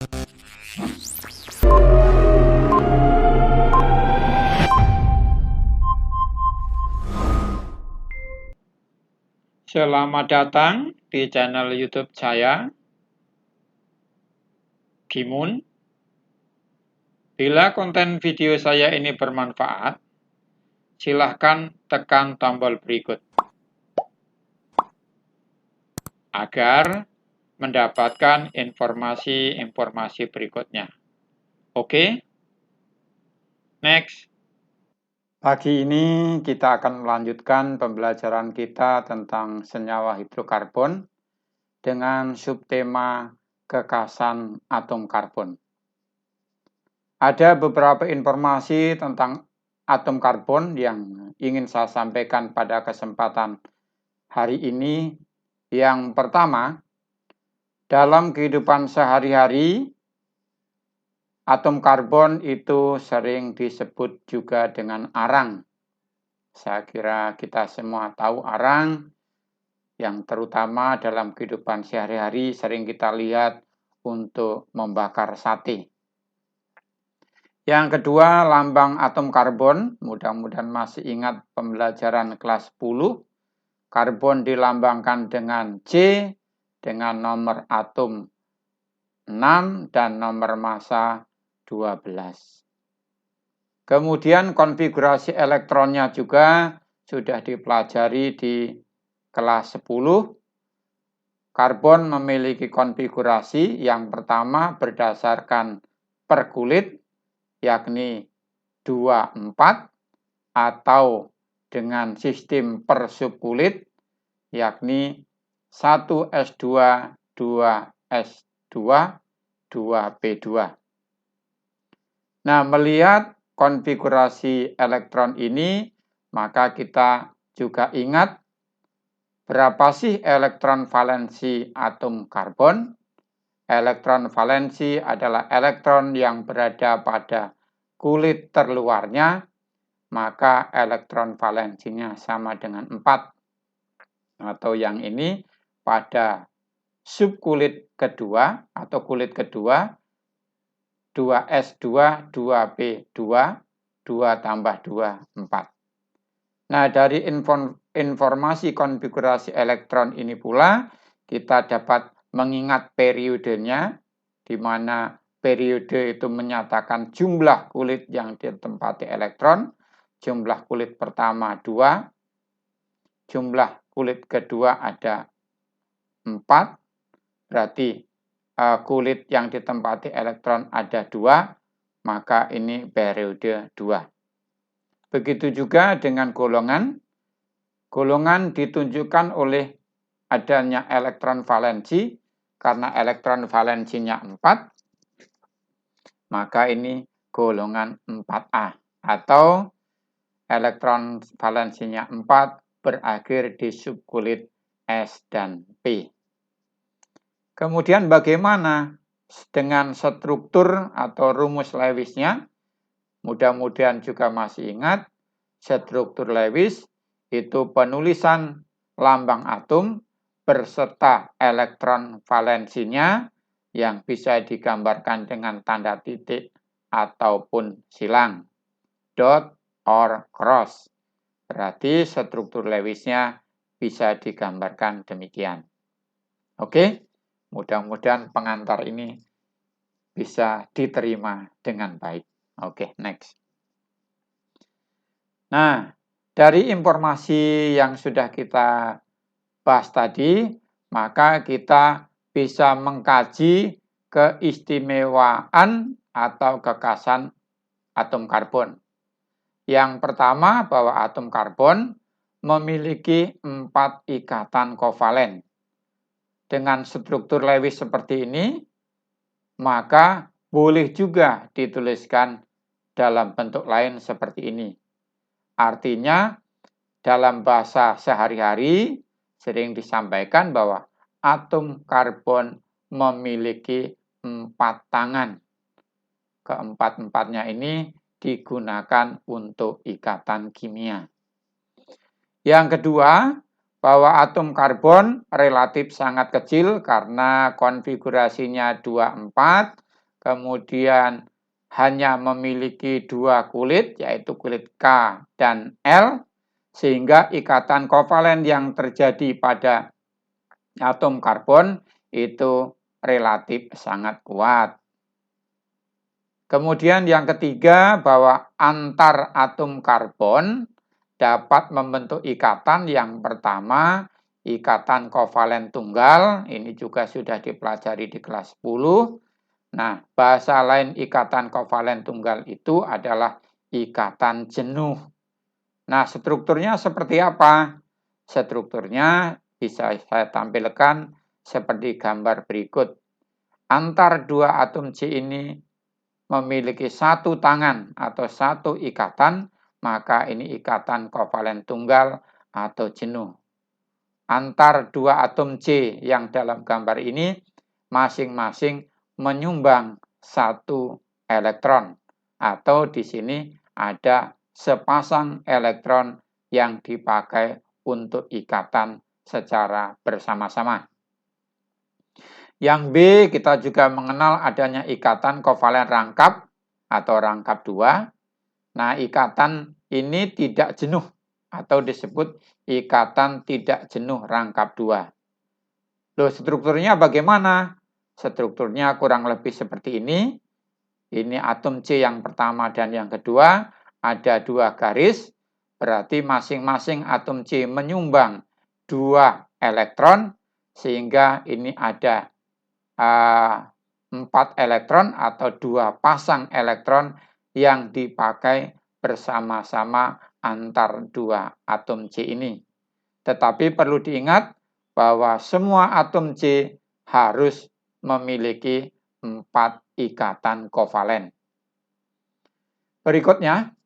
Selamat datang di channel YouTube saya, Gimun. Bila konten video saya ini bermanfaat, silahkan tekan tombol berikut agar mendapatkan informasi-informasi berikutnya. Oke? Next. Pagi ini kita akan melanjutkan pembelajaran kita tentang senyawa hidrokarbon dengan subtema kekasan atom karbon. Ada beberapa informasi tentang atom karbon yang ingin saya sampaikan pada kesempatan hari ini. Yang pertama, dalam kehidupan sehari-hari, atom karbon itu sering disebut juga dengan arang. Saya kira kita semua tahu arang, yang terutama dalam kehidupan sehari-hari sering kita lihat untuk membakar sate. Yang kedua, lambang atom karbon. Mudah-mudahan masih ingat pembelajaran kelas 10. Karbon dilambangkan dengan C, dengan nomor atom 6 dan nomor massa 12. Kemudian konfigurasi elektronnya juga sudah dipelajari di kelas 10. Karbon memiliki konfigurasi yang pertama berdasarkan perkulit, yakni 24, atau dengan sistem persubkulit, yakni 1s2, 2s2, 2p2. Nah, melihat konfigurasi elektron ini, maka kita juga ingat berapa sih elektron valensi atom karbon. Elektron valensi adalah elektron yang berada pada kulit terluarnya, maka elektron valensinya sama dengan 4. Atau yang ini pada subkulit kedua atau kulit kedua, 2s2, 2p2, 2 tambah 2, 4. Nah, dari informasi konfigurasi elektron ini pula, kita dapat mengingat periodenya, di mana periode itu menyatakan jumlah kulit yang ditempati elektron. Jumlah kulit pertama 2, jumlah kulit kedua ada 4, berarti kulit yang ditempati elektron ada 2, maka ini periode 2. Begitu juga dengan golongan. Golongan ditunjukkan oleh adanya elektron valensi, karena elektron valensinya 4, maka ini golongan 4A, atau elektron valensinya 4 berakhir di subkulit S dan P. Kemudian bagaimana dengan struktur atau rumus Lewisnya? Mudah-mudahan juga masih ingat, struktur Lewis itu penulisan lambang atom berserta elektron valensinya yang bisa digambarkan dengan tanda titik ataupun silang, dot or cross. Berarti struktur Lewisnya bisa digambarkan demikian. Oke, mudah-mudahan pengantar ini bisa diterima dengan baik. Oke, next. Nah, dari informasi yang sudah kita bahas tadi, maka kita bisa mengkaji keistimewaan atau kekasan atom karbon. Yang pertama, bahwa atom karbon memiliki 4 ikatan kovalen. Dengan struktur Lewis seperti ini, maka boleh juga dituliskan dalam bentuk lain seperti ini. Artinya, dalam bahasa sehari-hari sering disampaikan bahwa atom karbon memiliki 4 tangan. Keempat-empatnya ini digunakan untuk ikatan kimia. Yang kedua, bahwa atom karbon relatif sangat kecil karena konfigurasinya 24, kemudian hanya memiliki dua kulit, yaitu kulit K dan L, sehingga ikatan kovalen yang terjadi pada atom karbon itu relatif sangat kuat. Kemudian yang ketiga, bahwa antar atom karbon dapat membentuk ikatan. Yang pertama, ikatan kovalen tunggal, ini juga sudah dipelajari di kelas 10. Nah, bahasa lain ikatan kovalen tunggal itu adalah ikatan jenuh. Nah, strukturnya seperti apa? Strukturnya bisa saya tampilkan seperti gambar berikut. Antar dua atom C ini memiliki satu tangan atau satu ikatan, maka ini ikatan kovalen tunggal atau jenuh. Antar dua atom C yang dalam gambar ini masing-masing menyumbang satu elektron, atau di sini ada sepasang elektron yang dipakai untuk ikatan secara bersama-sama. Yang B, kita juga mengenal adanya ikatan kovalen rangkap atau rangkap 2. Nah, ikatan ini tidak jenuh atau disebut ikatan tidak jenuh rangkap 2. Loh, strukturnya bagaimana? Strukturnya kurang lebih seperti ini. Ini atom C yang pertama dan yang kedua, ada dua garis, berarti masing-masing atom C menyumbang 2 elektron, sehingga ini ada 4 elektron atau 2 pasang elektron yang dipakai bersama-sama antar 2 atom C ini. Tetapi perlu diingat bahwa semua atom C harus memiliki 4 ikatan kovalen. Berikutnya,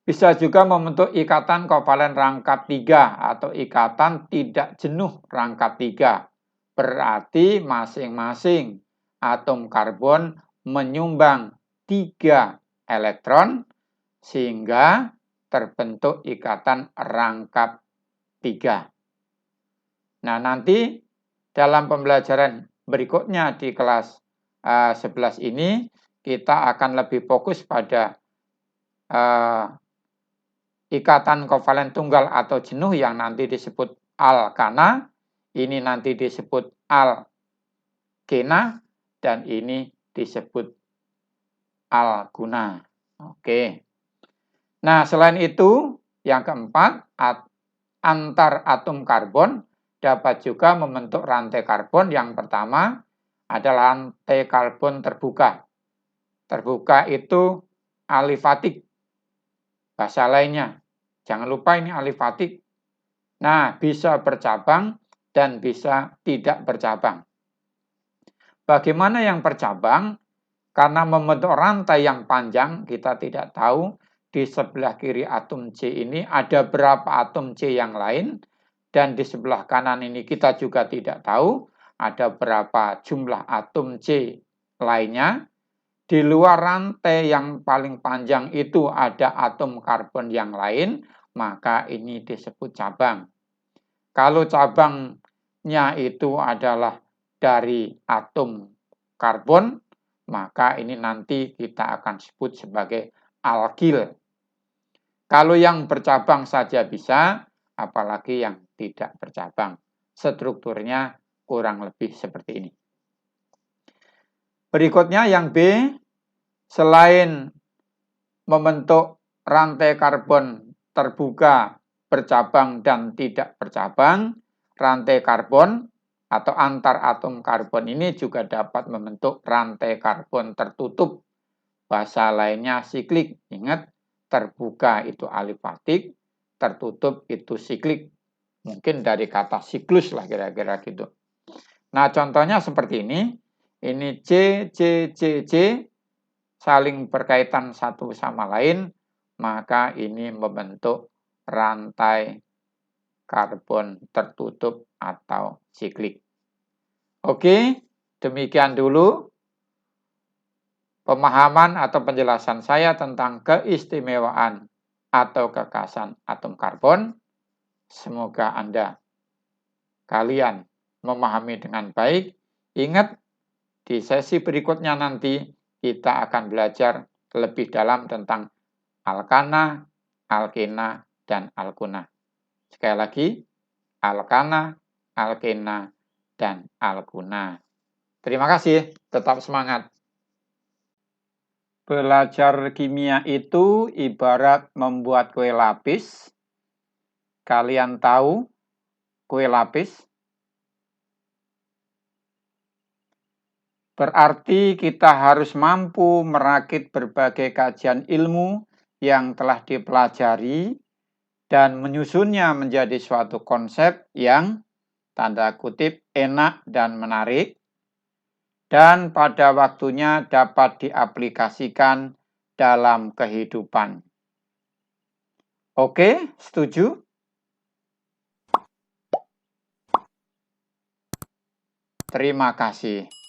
bisa juga membentuk ikatan kovalen rangkap 3 atau ikatan tidak jenuh rangkap 3. Berarti masing-masing atom karbon menyumbang 3 elektron sehingga terbentuk ikatan rangkap 3. Nah, nanti dalam pembelajaran berikutnya di kelas 11 ini kita akan lebih fokus pada ikatan kovalen tunggal atau jenuh yang nanti disebut alkana, ini nanti disebut alkena, dan ini disebut alguna. Oke. Nah, selain itu, yang keempat, antar atom karbon dapat juga membentuk rantai karbon. Yang pertama adalah rantai karbon terbuka. Terbuka itu alifatik. Bahasa lainnya, jangan lupa ini alifatik. Nah, bisa bercabang dan bisa tidak bercabang. Bagaimana yang bercabang? Karena membentuk rantai yang panjang, kita tidak tahu di sebelah kiri atom C ini ada berapa atom C yang lain, dan di sebelah kanan ini kita juga tidak tahu ada berapa jumlah atom C lainnya. Di luar rantai yang paling panjang itu ada atom karbon yang lain, maka ini disebut cabang. Kalau cabangnya itu adalah dari atom karbon, maka ini nanti kita akan sebut sebagai alkil. Kalau yang bercabang saja bisa, apalagi yang tidak bercabang. Strukturnya kurang lebih seperti ini. Berikutnya yang B, selain membentuk rantai karbon terbuka, bercabang, dan tidak bercabang, rantai karbon atau antar atom karbon ini juga dapat membentuk rantai karbon tertutup. Bahasa lainnya siklik. Ingat, terbuka itu alifatik, tertutup itu siklik. Mungkin dari kata siklus lah kira-kira gitu. Nah, contohnya seperti ini. Ini C, C, C, C, saling berkaitan satu sama lain, maka ini membentuk rantai karbon tertutup atau siklik. Oke, demikian dulu pemahaman atau penjelasan saya tentang keistimewaan atau kekhasan atom karbon. Semoga kalian memahami dengan baik. Ingat, Di sesi berikutnya nanti kita akan belajar lebih dalam tentang alkana, alkena, dan alkuna. Sekali lagi, alkana, alkena, dan alkuna. Terima kasih, tetap semangat. Belajar kimia itu ibarat membuat kue lapis. Kalian tahu kue lapis? Berarti kita harus mampu merakit berbagai kajian ilmu yang telah dipelajari dan menyusunnya menjadi suatu konsep yang tanda kutip enak dan menarik dan pada waktunya dapat diaplikasikan dalam kehidupan. Oke, setuju? Terima kasih.